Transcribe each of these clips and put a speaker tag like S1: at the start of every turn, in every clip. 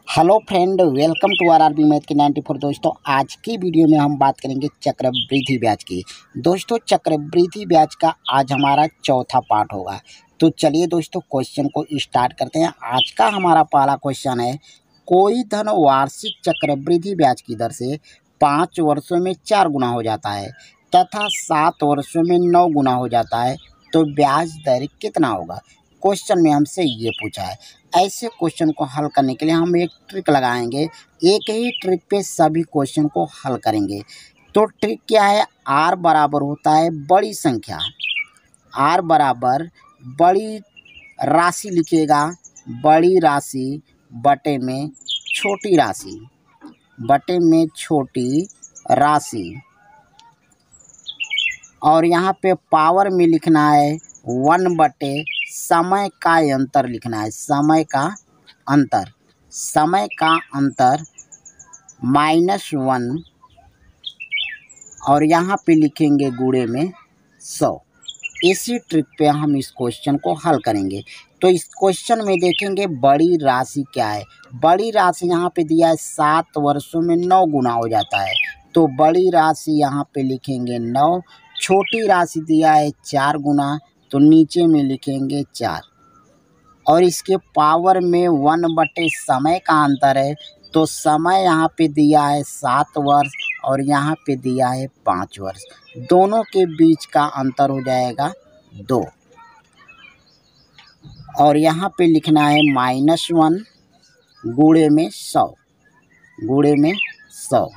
S1: Hello friend, welcome to RRB math के 94। दोस्तों, आज की वीडियो में हम बात करेंगे चक्रवृद्धि ब्याज की। दोस्तों, चक्रवृद्धि ब्याज का आज हमारा चौथा पार्ट होगा। तो चलिए दोस्तों, क्वेश्चन को स्टार्ट करते हैं। आज का हमारा पहला क्वेश्चन है, कोई धन वार्षिक चक्रवृद्धि ब्याज की दर से 5 वर्षों में 4 गुना हो जाता है तथा 7 वर्षों में 9 गुना हो जाता है, तो ब्याज दर कितना होगा। क्वेश्चन में हमसे ये पूछा है। ऐसे क्वेश्चन को हल करने के लिए हम एक ट्रिक लगाएंगे। एक ही ट्रिक पे सभी क्वेश्चन को हल करेंगे। तो ट्रिक क्या है, आर बराबर होता है बड़ी संख्या, आर बराबर बड़ी राशि लिखिएगा, बड़ी राशि बटे में छोटी राशि, बटे में छोटी राशि, और यहाँ पे पावर में लिखना है 1 बटे समय का अंतर लिखना है, समय का अंतर, समय का अंतर -1, और यहाँ पे लिखेंगे गुणे में 100। इसी ट्रिक पे हम इस क्वेश्चन को हल करेंगे। तो इस क्वेश्चन में देखेंगे बड़ी राशि क्या है। बड़ी राशि यहाँ पे दिया है 7 वर्षों में 9 गुना हो जाता है, तो बड़ी राशि यहाँ पे लिखेंगे 9। छोटी राशि दिया है 4 गुना, तो नीचे में लिखेंगे 4, और इसके पावर में 1 बटे समय का अंतर है, तो समय यहाँ पे दिया है 7 वर्ष और यहाँ पे दिया है 5 वर्ष। दोनों के बीच का अंतर हो जाएगा 2, और यहाँ पे लिखना है -1 गुणे में 100, गुणे में 100।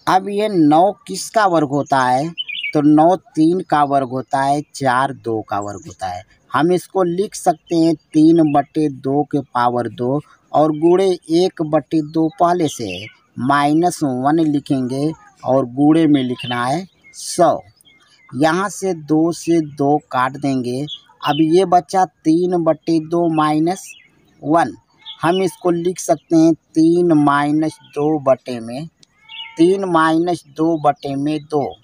S1: अब ये 9 किसका वर्ग होता है, तो 9 3 का वर्ग होता है, 4 2 का वर्ग होता है। हम इसको लिख सकते हैं 3 बटे 2 के पावर 2, और गुणे 1 बटे 2 पहले से है, -1 लिखेंगे और गुणे में लिखना है 100। यहाँ से 2 से 2 काट देंगे। अब ये बचा 3 बटे 2 -1। हम इसको लिख सकते हैं 3 - 2 बटे में 3 - 2 बटे में 2।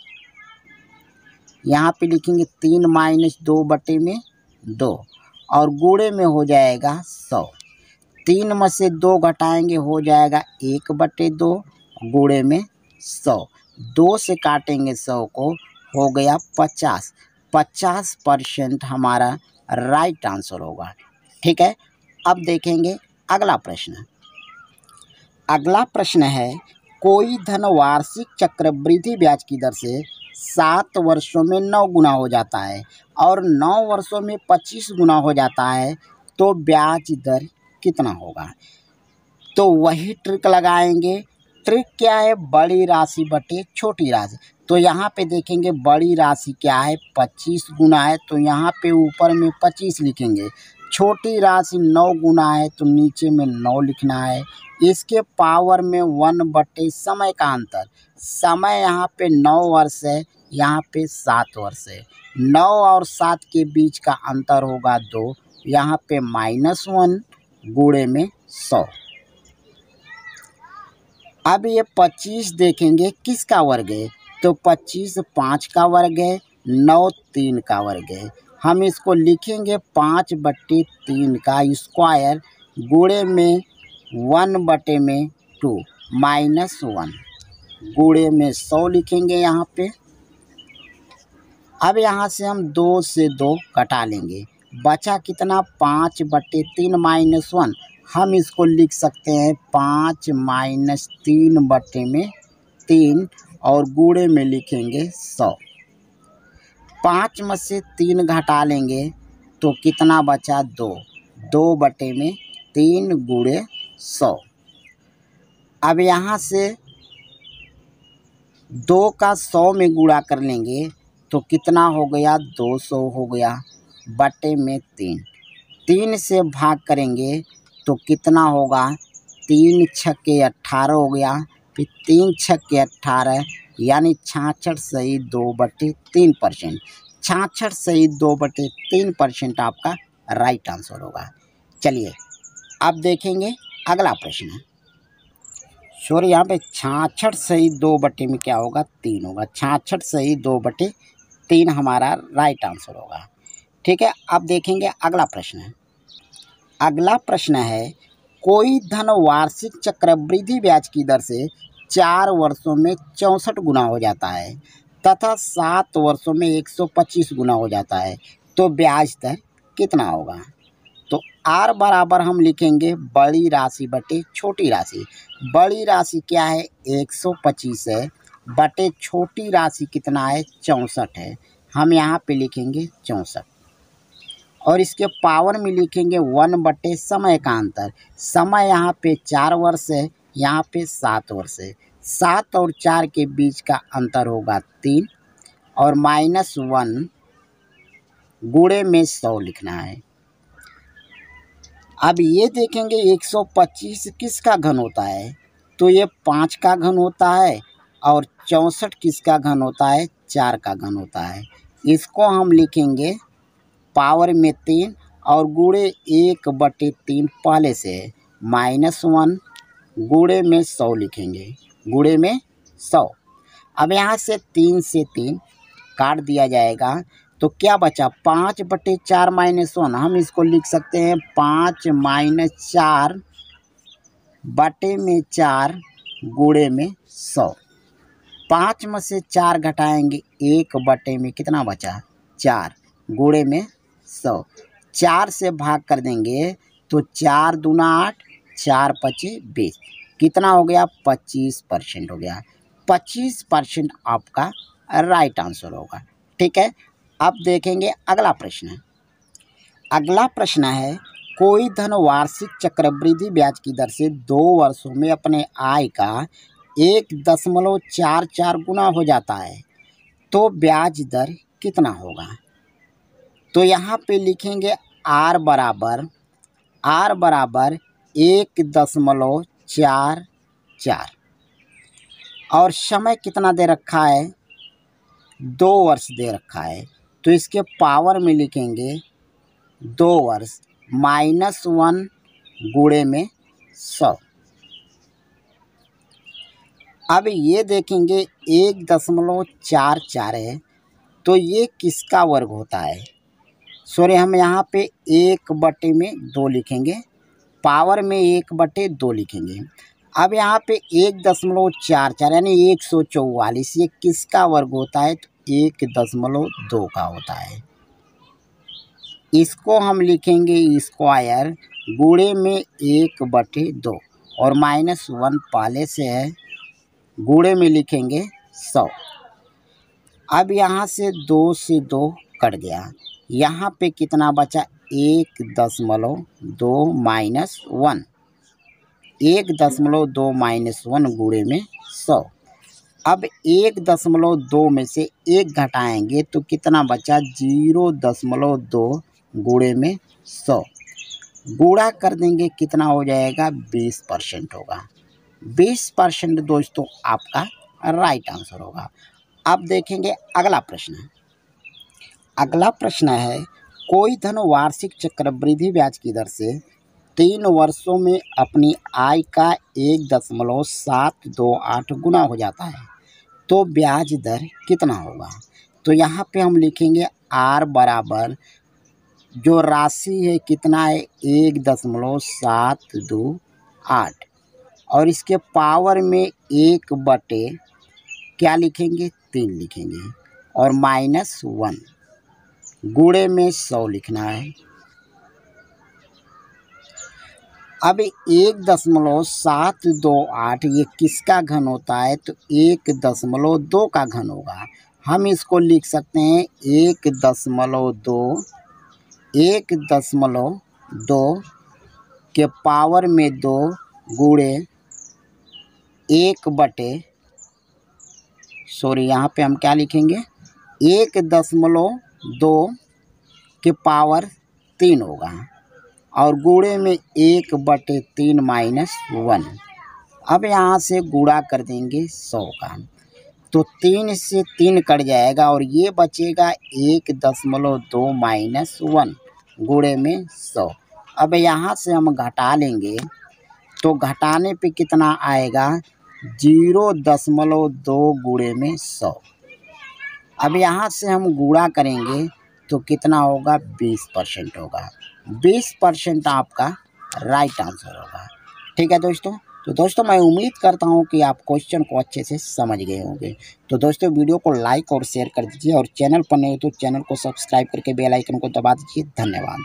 S1: यहाँ पे लिखेंगे 3 - 2 बटे में 2, और गुणे में हो जाएगा 100। 3 में से 2 घटाएंगे, हो जाएगा 1 बटे 2, गुणे में 100। 2 से काटेंगे 100 को, हो गया 50। 50% हमारा राइट आंसर होगा। ठीक है, अब देखेंगे अगला प्रश्न। अगला प्रश्न है, कोई धन वार्षिक चक्रवृद्धि ब्याज की दर से 7 वर्षों में 9 गुना हो जाता है और 9 वर्षों में 25 गुना हो जाता है, तो ब्याज दर कितना होगा। तो वही ट्रिक लगाएंगे। ट्रिक क्या है, बड़ी राशि बटे छोटी राशि। तो यहाँ पे देखेंगे बड़ी राशि क्या है, 25 गुना है, तो यहाँ पे ऊपर में 25 लिखेंगे। छोटी राशि 9 गुना है, तो नीचे में 9 लिखना है। इसके पावर में 1 बटे समय का अंतर, समय यहाँ पे 9 वर्ष है, यहाँ पे 7 वर्ष है। 9 और 7 के बीच का अंतर होगा 2, यहाँ पे -1 गुणे में 100। अब ये 25 देखेंगे किसका वर्ग है, तो 25 5 का वर्ग है, 9 3 का वर्ग है। हम इसको लिखेंगे 5 बटे 3 का स्क्वायर, गुणे में 1 बटे में 2, -1 गुणे में 100 लिखेंगे यहाँ पे। अब यहाँ से हम 2 से 2 घटा लेंगे, बचा कितना, 5 बटे 3 -1। हम इसको लिख सकते हैं 5 - 3 बटे में 3, और गुणे में लिखेंगे 100। 5 में से 3 घटा लेंगे तो कितना बचा, 2, 2 बटे में 3 गुणे 100। अब यहाँ से 2 का 100 में गुणा कर लेंगे तो कितना हो गया, 200 हो गया, बटे में 3। 3 से भाग करेंगे तो कितना होगा, 3 छक्के 18 हो गया, फिर 3 छक्के 18, यानी 66.2/3%। 66.2/3% आपका राइट आंसर होगा। चलिए अब देखेंगे अगला प्रश्न। सॉरी, यहाँ पे 66.2 बटे में क्या होगा, 3 होगा। 66.2/3 हमारा राइट आंसर होगा। ठीक है, अब देखेंगे अगला प्रश्न है। अगला प्रश्न है, कोई धन वार्षिक चक्रवृद्धि ब्याज की दर से 4 वर्षों में 64 गुना हो जाता है तथा 7 वर्षों में 125 गुना हो जाता है, तो ब्याज दर कितना होगा? तो आर बराबर हम लिखेंगे बड़ी राशि बटे छोटी राशि। बड़ी राशि क्या है? 125 है, बटे छोटी राशि कितना है? 64 है। हम यहाँ पे लिखेंगे 64 और इसके पावर में लिखेंगे 1 बटे समय का अंतर। समय यहाँ पे 4 वर्ष है, यहाँ पे 7 वर्ष है। 7 और 4 के बीच का अंतर होगा 3 और -1 गुणे में 100 लिखना है। अब ये देखेंगे 125 किसका घन होता है? तो ये 5 का घन होता है और 64 किसका घन होता है? 4 का घन होता है। इसको हम लिखेंगे पावर में 3 और गुणे 1 बटे 3 पहले से है, -1 गुणे में 100 लिखेंगे, गुणे में 100। अब यहाँ से 3 से 3 काट दिया जाएगा तो क्या बचा? 5 बटे 4 -1। हम इसको लिख सकते हैं 5 - 4 बटे में 4 गुणे में 100। 5 में से 4 घटाएंगे 1 बटे में कितना बचा? 4 गुणे में 100। 4 से भाग कर देंगे तो 4 दूना 8, 4 पची 20। कितना हो गया? 25% हो गया। 25% आपका राइट आंसर होगा। ठीक है, अब देखेंगे अगला प्रश्न। अगला प्रश्न है, कोई धन वार्षिक चक्रवृद्धि ब्याज की दर से 2 वर्षों में अपने आय का 1.44 गुना हो जाता है, तो ब्याज दर कितना होगा? तो यहाँ पे लिखेंगे आर बराबर 1.44 और समय कितना दे रखा है? 2 वर्ष दे रखा है, तो इसके पावर में लिखेंगे 2 वर्ष -1 गुणे में 100। अब ये देखेंगे 1.44 है, तो ये किसका वर्ग होता है? सॉरी, हम यहाँ पे 1 बटे में 2 लिखेंगे, पावर में 1 बटे 2 लिखेंगे। अब यहाँ पे 1.44 यानी 144, ये किसका वर्ग होता है? तो 1.2 का होता है। इसको हम लिखेंगे स्क्वायर गुणे में 1 बटे 2 और -1 पहले से है, गुणे में लिखेंगे 100। अब यहाँ से 2 से 2 कट गया, यहाँ पे कितना बचा? 1.2 -1, 1.2 -1 गुणे में 100। अब 1.2 में से 1 घटाएंगे तो कितना बचा? 0.2 गुणे में 100। गुणा कर देंगे कितना हो जाएगा? 20% होगा। 20% दोस्तों आपका राइट आंसर होगा। अब देखेंगे अगला प्रश्न। अगला प्रश्न है, कोई धन वार्षिक चक्रवृद्धि ब्याज की दर से 3 वर्षों में अपनी आय का 1.728 गुना हो जाता है, तो ब्याज दर कितना होगा? तो यहाँ पे हम लिखेंगे आर बराबर जो राशि है कितना है? 1.728 और इसके पावर में 1 बटे क्या लिखेंगे? 3 लिखेंगे और -1 गुणे में 100 लिखना है। अब 1.728 ये किसका घन होता है? तो 1.2 का घन होगा। हम इसको लिख सकते हैं 1.2 के पावर में 2 गुणे 1 बटे, सॉरी यहाँ पे हम क्या लिखेंगे? 1.2 के पावर 3 होगा और गुणे में 1 बटे 3 -1। अब यहाँ से गुणा कर देंगे 100 का, तो 3 से 3 कट जाएगा और ये बचेगा 1.2 -1 गुणे में 100। अब यहाँ से हम घटा लेंगे तो घटाने पे कितना आएगा? 0.2 गुणे में 100। अब यहाँ से हम गुणा करेंगे तो कितना होगा? 20% होगा। 20% आपका राइट आंसर होगा। ठीक है दोस्तों। तो दोस्तों मैं उम्मीद करता हूँ कि आप क्वेश्चन को अच्छे से समझ गए होंगे। तो दोस्तों वीडियो को लाइक और शेयर कर दीजिए और चैनल पर नए हो तो चैनल को सब्सक्राइब करके बेल आइकन को दबा दीजिए। धन्यवाद।